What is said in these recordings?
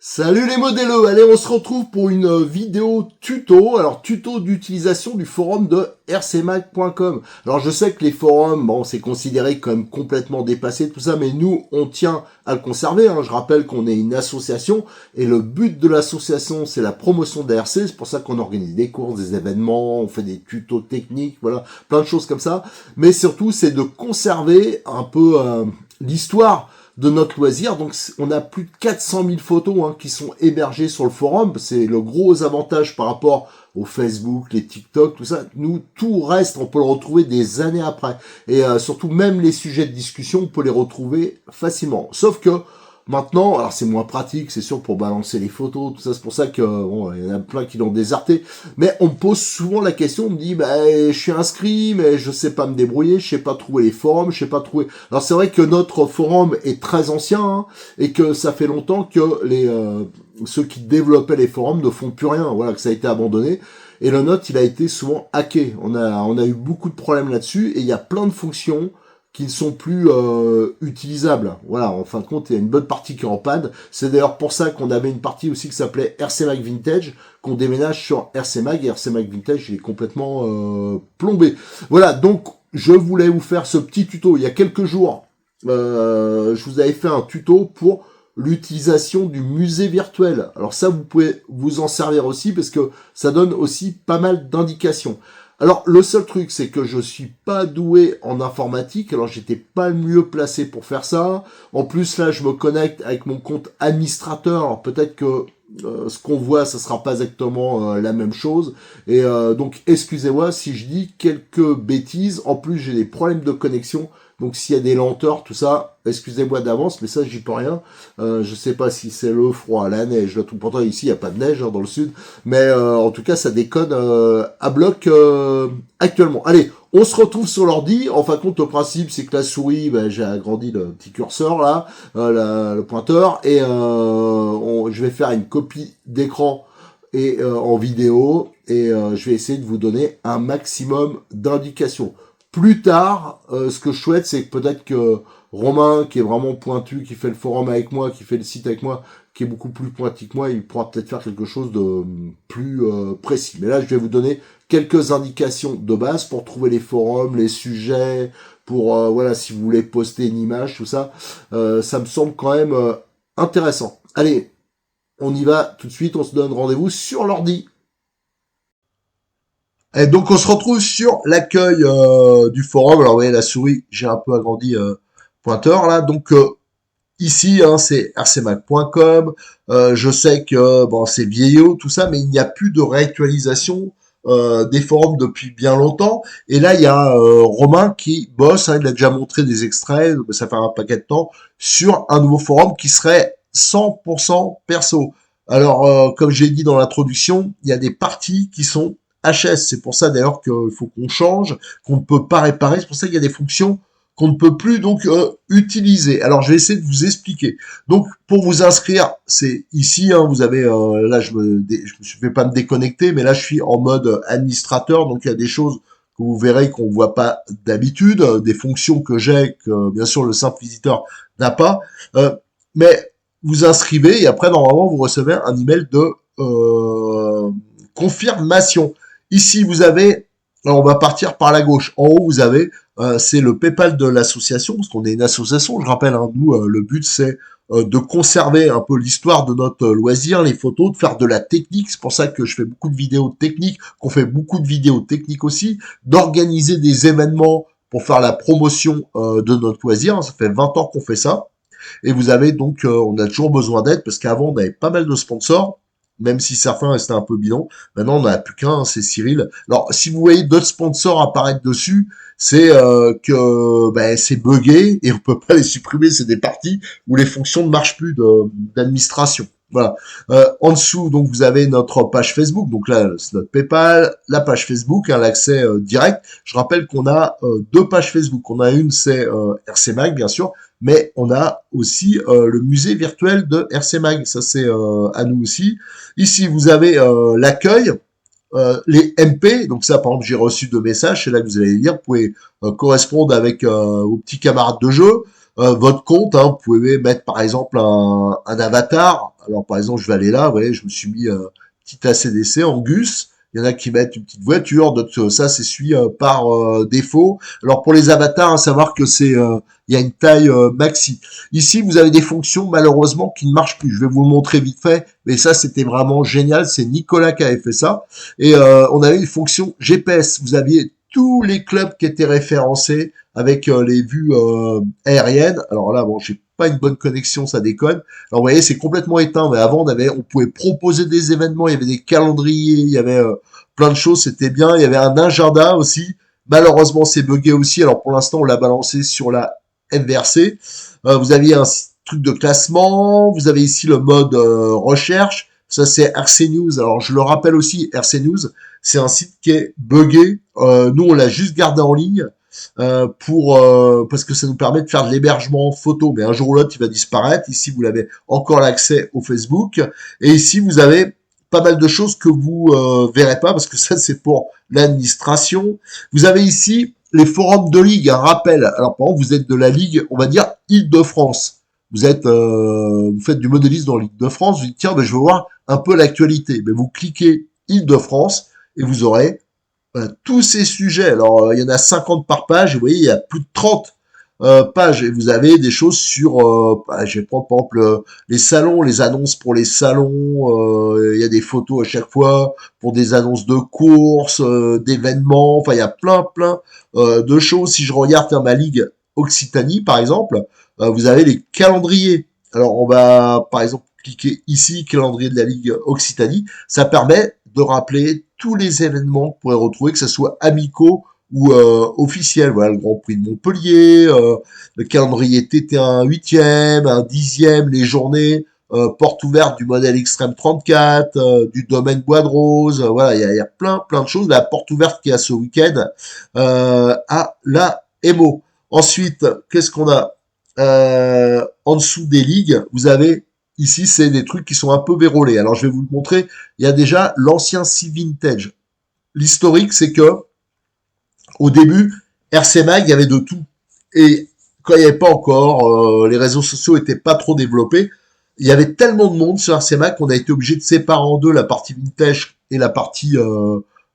Salut les modèles, allez on se retrouve pour une vidéo tuto, alors tuto d'utilisation du forum de rcmag.com. Alors je sais que les forums, bon c'est considéré comme complètement dépassé tout ça, mais nous on tient à le conserver, hein. Je rappelle qu'on est une association et le but de l'association c'est la promotion de RC, c'est pour ça qu'on organise des cours, des événements, on fait des tutos techniques, voilà, plein de choses comme ça, mais surtout c'est de conserver un peu l'histoire de notre loisir. Donc on a plus de 400 000 photos qui sont hébergées sur le forum. C'est le gros avantage par rapport au Facebook, les TikTok, tout ça. Nous, tout reste, on peut le retrouver des années après. Et surtout, même les sujets de discussion, on peut les retrouver facilement. Sauf que maintenant, alors c'est moins pratique, c'est sûr, pour balancer les photos, tout ça, c'est pour ça que, bon, il y en a plein qui l'ont déserté, mais on me pose souvent la question, on me dit, je suis inscrit, mais je sais pas me débrouiller, je sais pas trouver les forums, je sais pas trouver... Alors c'est vrai que notre forum est très ancien, et que ça fait longtemps que ceux qui développaient les forums ne font plus rien, voilà, que ça a été abandonné, et le nôtre, il a été souvent hacké, on a eu beaucoup de problèmes là-dessus, et il y a plein de fonctions qui ne sont plus utilisables. Voilà, en fin de compte, il y a une bonne partie qui est en panne. C'est d'ailleurs pour ça qu'on avait une partie aussi qui s'appelait RCMag Vintage, qu'on déménage sur RCMag, et RCMag Vintage, il est complètement plombé. Voilà, donc je voulais vous faire ce petit tuto. Il y a quelques jours, je vous avais fait un tuto pour l'utilisation du musée virtuel. Alors ça, vous pouvez vous en servir aussi, parce que ça donne aussi pas mal d'indications. Alors, le seul truc, c'est que je suis pas doué en informatique, alors j'étais pas le mieux placé pour faire ça. En plus, là, je me connecte avec mon compte administrateur, alors peut-être que ce qu'on voit, ça sera pas exactement la même chose. Et donc, excusez-moi si je dis quelques bêtises. En plus, j'ai des problèmes de connexion. Donc, s'il y a des lenteurs, tout ça, excusez-moi d'avance, mais ça, j'y peux rien. Je sais pas si c'est le froid, la neige, là, tout. Pourtant, ici, il n'y a pas de neige dans le sud. Mais en tout cas, ça déconne à bloc actuellement. Allez, on se retrouve sur l'ordi. En fin de compte, le principe, c'est que la souris, j'ai agrandi le petit curseur, là, le pointeur, et je vais faire une copie d'écran et en vidéo, et je vais essayer de vous donner un maximum d'indications. Plus tard, ce que je souhaite, c'est que peut-être que Romain, qui est vraiment pointu, qui fait le forum avec moi, qui fait le site avec moi, qui est beaucoup plus pointu que moi, il pourra peut-être faire quelque chose de plus précis. Mais là, je vais vous donner quelques indications de base pour trouver les forums, les sujets, pour, voilà, si vous voulez poster une image, tout ça. Ça me semble quand même intéressant. Allez, on y va tout de suite, on se donne rendez-vous sur l'ordi. Et donc on se retrouve sur l'accueil du forum. Alors vous voyez la souris, j'ai un peu agrandi pointeur là. Donc ici c'est rcmag.com. Je sais que bon c'est vieillot tout ça, mais il n'y a plus de réactualisation des forums depuis bien longtemps. Et là il y a Romain qui bosse, il a déjà montré des extraits, ça fait un paquet de temps, sur un nouveau forum qui serait 100% perso. Alors comme j'ai dit dans l'introduction, il y a des parties qui sont HS. C'est pour ça d'ailleurs qu'il faut qu'on change, qu'on ne peut pas réparer. C'est pour ça qu'il y a des fonctions qu'on ne peut plus donc utiliser. Alors je vais essayer de vous expliquer. Donc pour vous inscrire, c'est ici. Vous avez là je me vais pas me déconnecter, mais là je suis en mode administrateur. Donc il y a des choses que vous verrez qu'on voit pas d'habitude, des fonctions que j'ai que bien sûr le simple visiteur n'a pas. Mais vous inscrivez et après normalement vous recevez un email de confirmation. Ici, vous avez, alors on va partir par la gauche. En haut, vous avez, c'est le PayPal de l'association, parce qu'on est une association, je rappelle, nous, le but, c'est de conserver un peu l'histoire de notre loisir, les photos, de faire de la technique. C'est pour ça que je fais beaucoup de vidéos techniques, qu'on fait beaucoup de vidéos techniques aussi, d'organiser des événements pour faire la promotion de notre loisir. Ça fait 20 ans qu'on fait ça. Et vous avez donc, on a toujours besoin d'aide, parce qu'avant, on avait pas mal de sponsors, même si certains restaient un peu bidons. Maintenant, on n'en a plus qu'un, c'est Cyril. Alors, si vous voyez d'autres sponsors apparaître dessus, c'est que c'est buggé et on peut pas les supprimer. C'est des parties où les fonctions ne marchent plus d'administration. Voilà. En dessous, donc vous avez notre page Facebook. Donc là, c'est notre PayPal, la page Facebook, l'accès direct. Je rappelle qu'on a deux pages Facebook. On a une, c'est RCMag, bien sûr, mais on a aussi le musée virtuel de RCMag. Ça, c'est à nous aussi. Ici, vous avez l'accueil, les MP. Donc ça, par exemple, j'ai reçu deux messages. C'est là que vous allez lire. Vous pouvez correspondre avec vos petits camarades de jeu. votre compte. Hein, vous pouvez mettre par exemple un avatar. Alors par exemple, je vais aller là, vous voyez, je me suis mis petit ACDC en Gus. Il y en a qui mettent une petite voiture, d'autres ça c'est suivi par défaut. Alors pour les avatars, à savoir que il y a une taille maxi. Ici, vous avez des fonctions malheureusement qui ne marchent plus. Je vais vous le montrer vite fait, mais ça c'était vraiment génial. C'est Nicolas qui avait fait ça. Et on avait une fonction GPS. Vous aviez tous les clubs qui étaient référencés avec les vues aériennes. Alors là, bon, j'ai pas une bonne connexion, ça déconne. Alors vous voyez, c'est complètement éteint. Mais avant, on pouvait proposer des événements. Il y avait des calendriers, il y avait plein de choses. C'était bien. Il y avait un agenda aussi. Malheureusement, c'est buggé aussi. Alors pour l'instant, on l'a balancé sur la FVRC. Vous aviez un truc de classement. Vous avez ici le mode recherche. Ça, c'est RC News. Alors je le rappelle aussi, RC News, c'est un site qui est buggé. Nous, on l'a juste gardé en ligne. Parce que ça nous permet de faire de l'hébergement photo, mais un jour ou l'autre il va disparaître. Ici vous avez encore l'accès au Facebook, et ici vous avez pas mal de choses que vous verrez pas parce que ça c'est pour l'administration. Vous avez ici les forums de ligue, un rappel. Alors par exemple vous êtes de la ligue, on va dire Île-de-France. Vous faites du modélisme dans l'Île-de-France. Vous dites tiens, ben, je veux voir un peu l'actualité. Ben, vous cliquez Île-de-France et vous aurez tous ces sujets. Alors, il y en a 50 par page, et vous voyez, il y a plus de 30 pages, et vous avez des choses sur, je vais prendre par exemple les salons, les annonces pour les salons, il y a des photos à chaque fois pour des annonces de courses, d'événements, enfin, il y a plein de choses. Si je regarde ma ligue Occitanie, par exemple, vous avez les calendriers. Alors, on va, par exemple, cliquer ici, calendrier de la ligue Occitanie, ça permet de rappeler tous les événements que vous pourrez retrouver, que ce soit amicaux ou officiels. Voilà, le Grand Prix de Montpellier, le calendrier TT1 8e, un 10e, les journées, porte ouverte du modèle Extreme 34, du domaine Bois de Rose, voilà, il y a plein de choses. La porte ouverte qui a ce week-end à la EMO. Ensuite, qu'est-ce qu'on a en dessous des ligues, vous avez ici, c'est des trucs qui sont un peu vérolés. Alors, je vais vous le montrer. Il y a déjà l'ancien C-Vintage. L'historique, c'est que au début, RC Mag, il y avait de tout. Et quand il n'y avait pas encore, les réseaux sociaux étaient pas trop développés, il y avait tellement de monde sur RC Mag qu'on a été obligé de séparer en deux la partie vintage et la partie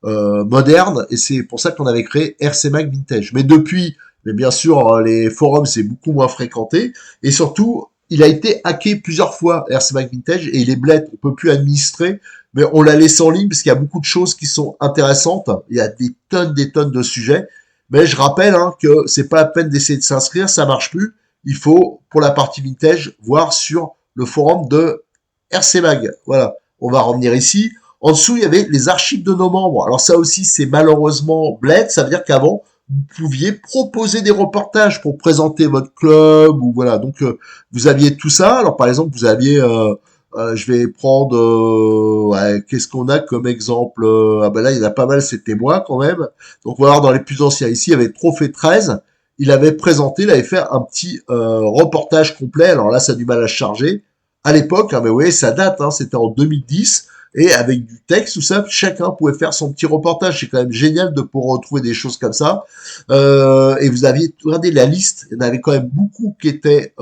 moderne. Et c'est pour ça qu'on avait créé RC Mag Vintage. Mais depuis, mais bien sûr, les forums, c'est beaucoup moins fréquenté. Et surtout, il a été hacké plusieurs fois, RC Mag Vintage, et il est bled, on peut plus administrer, mais on l'a laissé en ligne parce qu'il y a beaucoup de choses qui sont intéressantes. Il y a des tonnes de sujets. Mais je rappelle que c'est pas la peine d'essayer de s'inscrire, ça marche plus. Il faut, pour la partie vintage, voir sur le forum de RC Mag. Voilà. On va revenir ici. En dessous, il y avait les archives de nos membres. Alors ça aussi, c'est malheureusement bled. Ça veut dire qu'avant, vous pouviez proposer des reportages pour présenter votre club ou voilà. Donc vous aviez tout ça. Alors par exemple, vous aviez, je vais prendre, qu'est-ce qu'on a comme exemple ah ben là, il y en a pas mal. C'était moi quand même. Donc on va voir dans les plus anciens. Ici, il y avait Trophée 13. Il avait présenté, il avait fait un petit reportage complet. Alors là, ça a du mal à charger. À l'époque, mais oui, ça date. C'était en 2010. Et avec du texte, tout ça, chacun pouvait faire son petit reportage. C'est quand même génial de pouvoir retrouver des choses comme ça. Et vous aviez, regardez la liste, il y en avait quand même beaucoup qui étaient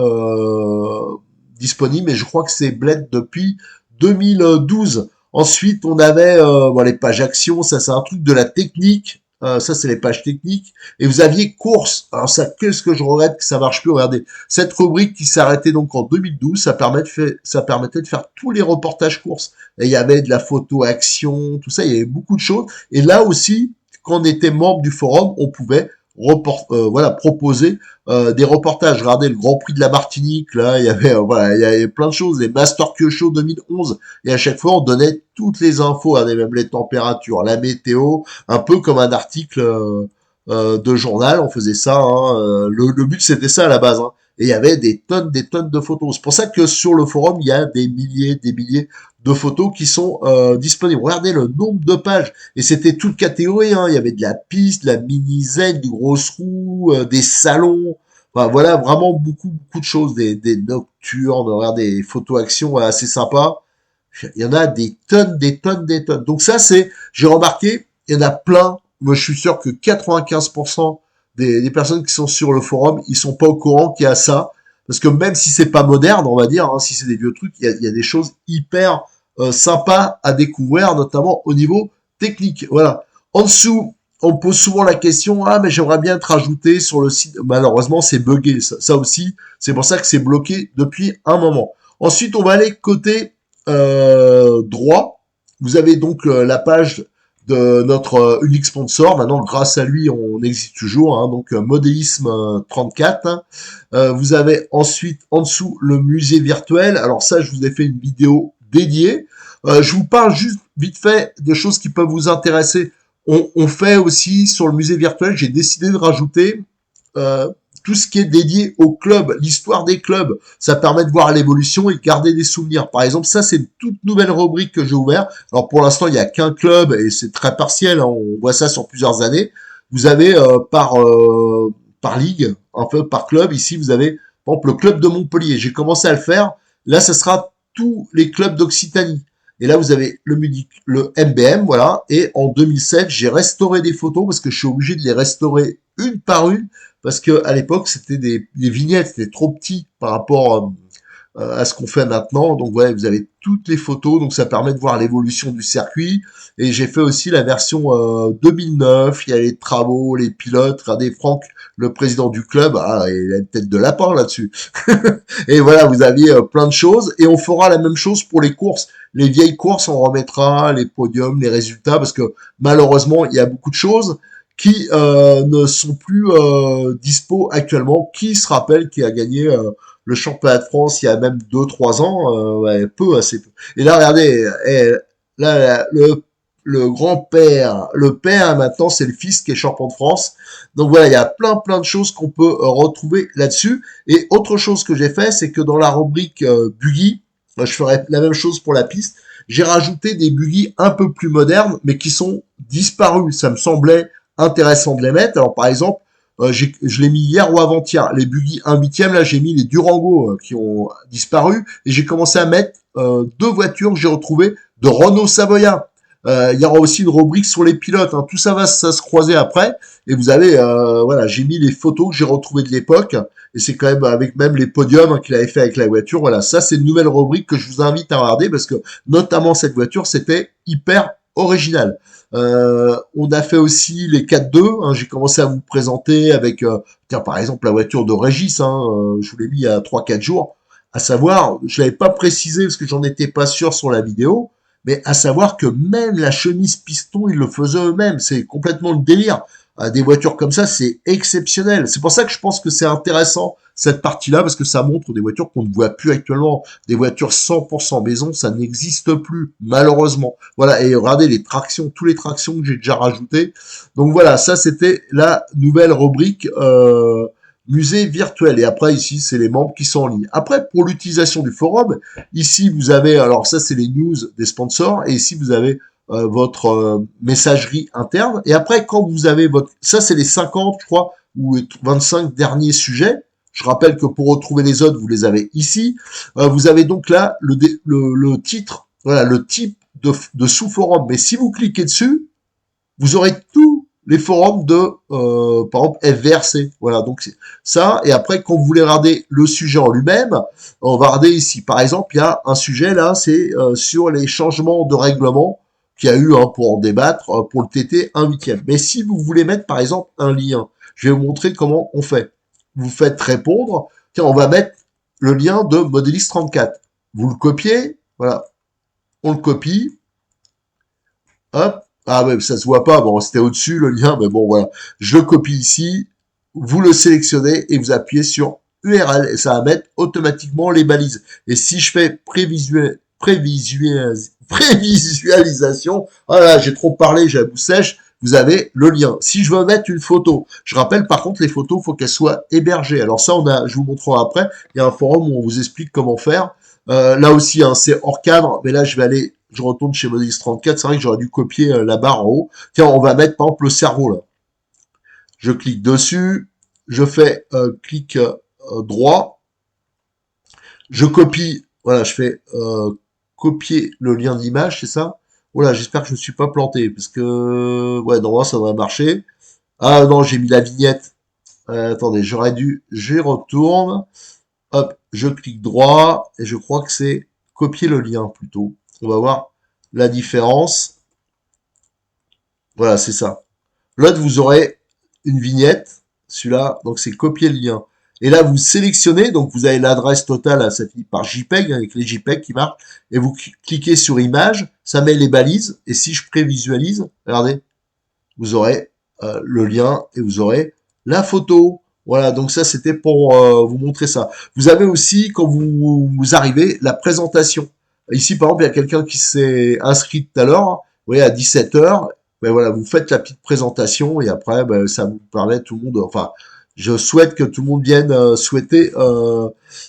disponibles, mais je crois que c'est bled depuis 2012. Ensuite, on avait les pages actions, ça c'est un truc de la technique. Ça, c'est les pages techniques. Et vous aviez course. Alors ça, qu'est-ce que je regrette que ça marche plus. Regardez, cette rubrique qui s'est arrêtée donc en 2012, ça permettait de faire tous les reportages courses. Et il y avait de la photo action, tout ça. Il y avait beaucoup de choses. Et là aussi, quand on était membre du forum, on pouvait proposer des reportages. Regardez le Grand Prix de la Martinique, là, il y avait il y avait plein de choses, les Master Show 2011, et à chaque fois on donnait toutes les infos, regardez même les températures, la météo, un peu comme un article de journal, on faisait ça. Le but c'était ça à la base. Et il y avait des tonnes de photos. C'est pour ça que sur le forum il y a des milliers de photos qui sont disponibles. Regardez le nombre de pages. Et c'était toute catégorie. Il y avait de la piste, de la mini-zen, du gros roue, des salons. Enfin, voilà, vraiment beaucoup de choses. Des nocturnes, regardez, des photos actions assez sympas. Il y en a des tonnes. Donc ça, j'ai remarqué, il y en a plein. Moi, je suis sûr que 95% des personnes qui sont sur le forum, ils sont pas au courant qu'il y a ça. Parce que même si c'est pas moderne, on va dire, hein, si c'est des vieux trucs, il y a des choses hyper sympas à découvrir, notamment au niveau technique. Voilà. En dessous, on pose souvent la question, ah mais j'aimerais bien être ajouté sur le site. Malheureusement, c'est buggé. Ça aussi, c'est pour ça que c'est bloqué depuis un moment. Ensuite, on va aller côté droit. Vous avez donc la page de notre unique sponsor. Maintenant, grâce à lui, on existe toujours. Hein, donc, Modélisme 34. Hein. Vous avez ensuite, en dessous, le musée virtuel. Alors ça, je vous ai fait une vidéo dédiée. Je vous parle juste vite fait de choses qui peuvent vous intéresser. On fait aussi, sur le musée virtuel, j'ai décidé de rajouter tout ce qui est dédié au club, l'histoire des clubs. Ça permet de voir l'évolution et de garder des souvenirs. Par exemple, ça, c'est une toute nouvelle rubrique que j'ai ouverte. Alors, pour l'instant, il n'y a qu'un club et c'est très partiel. Hein, on voit ça sur plusieurs années. Vous avez par ligue, un peu par club. Ici, vous avez, par exemple, le club de Montpellier. J'ai commencé à le faire. Là, ce sera tous les clubs d'Occitanie. Et là, vous avez le MBM, voilà. Et en 2007, j'ai restauré des photos parce que je suis obligé de les restaurer une par une parce que à l'époque, c'était des vignettes, c'était trop petit par rapport à ce qu'on fait maintenant. Donc, ouais, vous avez toutes les photos, donc ça permet de voir l'évolution du circuit. Et j'ai fait aussi la version 2009. Il y a les travaux, les pilotes. Regardez, Franck, le président du club, ah, il a une tête de lapin là-dessus. Et voilà, vous aviez plein de choses. Et on fera la même chose pour les courses. Les vieilles courses, on remettra les podiums, les résultats, parce que malheureusement, il y a beaucoup de choses qui ne sont plus dispo actuellement. Qui se rappelle qui a gagné le championnat de France il y a même 2-3 ans, ouais, peu, assez peu. Et là, regardez, là, le grand-père, le père, maintenant, c'est le fils qui est champion de France. Donc voilà, il y a plein de choses qu'on peut retrouver là-dessus. Et autre chose que j'ai fait, c'est que dans la rubrique buggy, je ferai la même chose pour la piste. J'ai rajouté des buggy un peu plus modernes, mais qui sont disparus. Ça me semblait intéressant de les mettre. Alors par exemple, je l'ai mis hier ou avant-hier. Les buggy 1/8, là j'ai mis les Durango qui ont disparu. Et j'ai commencé à mettre 2 voitures que j'ai retrouvées de Renault Savoia. Il y aura aussi une rubrique sur les pilotes. Hein. Tout ça va se croiser après. Et vous avez, voilà, j'ai mis les photos que j'ai retrouvées de l'époque. Et c'est quand même avec même les podiums hein, qu'il avait fait avec la voiture. Voilà, ça c'est une nouvelle rubrique que je vous invite à regarder parce que notamment cette voiture, c'était hyper original. On a fait aussi les 4-2. Hein, j'ai commencé à vous présenter avec, tiens, par exemple, la voiture de Régis. Hein, je vous l'ai mis il y a 3-4 jours. À savoir, je l'avais pas précisé parce que j'en étais pas sûr sur la vidéo, mais à savoir que même la chemise piston, ils le faisaient eux-mêmes. C'est complètement le délire. Des voitures comme ça, c'est exceptionnel. C'est pour ça que je pense que c'est intéressant, cette partie-là, parce que ça montre des voitures qu'on ne voit plus actuellement. Des voitures 100% maison, ça n'existe plus, malheureusement. Voilà, et regardez les tractions, tous les tractions que j'ai déjà rajoutés. Donc voilà, ça c'était la nouvelle rubrique musée virtuel. Et après, ici, c'est les membres qui sont en ligne. Après, pour l'utilisation du forum, ici, vous avez, alors ça, c'est les news des sponsors, et ici, vous avez votre messagerie interne. Et après, quand vous avez votre... Ça, c'est les 50, je crois, ou les 25 derniers sujets. Je rappelle que pour retrouver les autres, vous les avez ici. Vous avez donc là le titre, voilà, le type de sous-forum. Mais si vous cliquez dessus, vous aurez tous les forums de, par exemple, FVRC. Voilà, donc c'est ça. Et après, quand vous voulez regarder le sujet en lui-même, on va regarder ici. Par exemple, il y a un sujet là, c'est sur les changements de règlement qu'il y a eu hein, pour en débattre pour le TT 1/8. Mais si vous voulez mettre, par exemple, un lien, je vais vous montrer comment on fait. Vous faites répondre. Tiens, on va mettre le lien de Modéliste 34. Vous le copiez, voilà. On le copie. Hop. Ah ouais, ça se voit pas. Bon, c'était au-dessus le lien, mais bon, voilà. Je le copie ici. Vous le sélectionnez et vous appuyez sur URL et ça va mettre automatiquement les balises. Et si je fais prévisualisation, voilà, j'ai trop parlé, j'ai la bouche sèche, vous avez le lien. Si je veux mettre une photo, je rappelle par contre les photos, il faut qu'elles soient hébergées. Alors ça, je vous montrerai après. Il y a un forum où on vous explique comment faire. Là aussi, hein, c'est hors cadre, mais là je vais aller, je retourne chez Modéliste 34. C'est vrai que j'aurais dû copier la barre en haut. Tiens, on va mettre par exemple le cerveau là. Je clique dessus, je fais clic droit, je copie, voilà, je fais copier le lien d'image, c'est ça? Voilà, j'espère que je ne me suis pas planté, parce que, ouais, normalement, ça devrait marcher. Ah non, j'ai mis la vignette. Attendez, j'y retourne. Hop, je clique droit et je crois que c'est copier le lien plutôt. On va voir la différence. Voilà, c'est ça. L'autre, vous aurez une vignette. Celui-là, donc c'est copier le lien. Et là, vous sélectionnez, donc vous avez l'adresse totale, ça finit par JPEG, avec les JPEG qui marquent, et vous cliquez sur image, ça met les balises, et si je prévisualise, regardez, vous aurez le lien et vous aurez la photo. Voilà, donc ça c'était pour vous montrer ça. Vous avez aussi, quand vous arrivez, la présentation. Ici, par exemple, il y a quelqu'un qui s'est inscrit tout à l'heure, vous voyez, à 17h. Ben voilà, vous faites la petite présentation et après, ben, ça vous permet tout le monde, enfin, je souhaite que tout le monde vienne souhaiter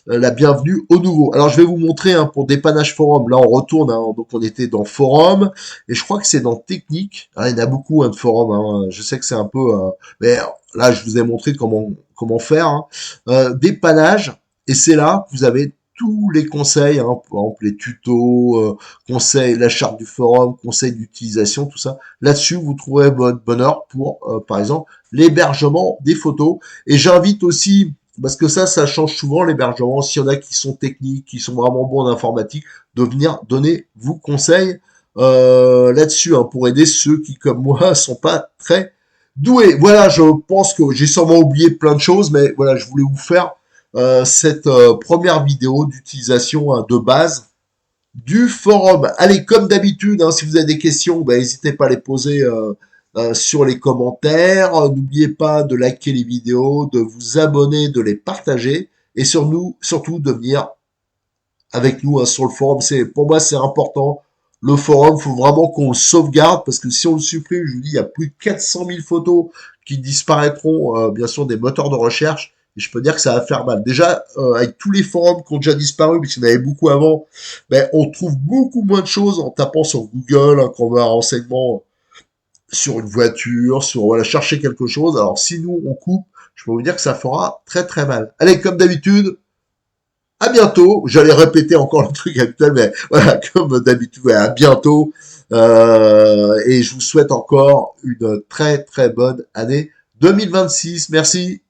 la bienvenue au nouveau. Alors, je vais vous montrer pour dépannage forum. Là, on retourne, donc on était dans forum et je crois que c'est dans technique. Il y en a beaucoup de forums. Je sais que c'est un peu, mais là, je vous ai montré comment faire. Dépannage et c'est là que vous avez tous les conseils, par exemple les tutos, conseils, la charte du forum, conseils d'utilisation, tout ça. Là-dessus, vous trouverez votre bonheur pour, par exemple, l'hébergement des photos. Et j'invite aussi, parce que ça change souvent l'hébergement, s'il y en a qui sont techniques, qui sont vraiment bons en informatique, de venir donner vos conseils là-dessus, pour aider ceux qui, comme moi, sont pas très doués. Voilà, je pense que j'ai sûrement oublié plein de choses, mais voilà, je voulais vous faire cette première vidéo d'utilisation de base du forum. Allez, comme d'habitude, si vous avez des questions, n'hésitez pas à les poser sur les commentaires. N'oubliez pas de liker les vidéos, de vous abonner, de les partager et surtout de venir avec nous sur le forum. Pour moi, c'est important. Le forum, faut vraiment qu'on le sauvegarde parce que si on le supprime, je vous dis, il y a plus de 400 000 photos qui disparaîtront, bien sûr, des moteurs de recherche. Et je peux dire que ça va faire mal. Déjà, avec tous les forums qui ont déjà disparu, mais qu'il y en avait beaucoup avant, on trouve beaucoup moins de choses en tapant sur Google, quand on veut un renseignement sur une voiture, voilà, chercher quelque chose. Alors, si nous, on coupe, je peux vous dire que ça fera très très mal. Allez, comme d'habitude, à bientôt. J'allais répéter encore le truc actuel, mais voilà, comme d'habitude, à bientôt. Et je vous souhaite encore une très très bonne année 2026. Merci.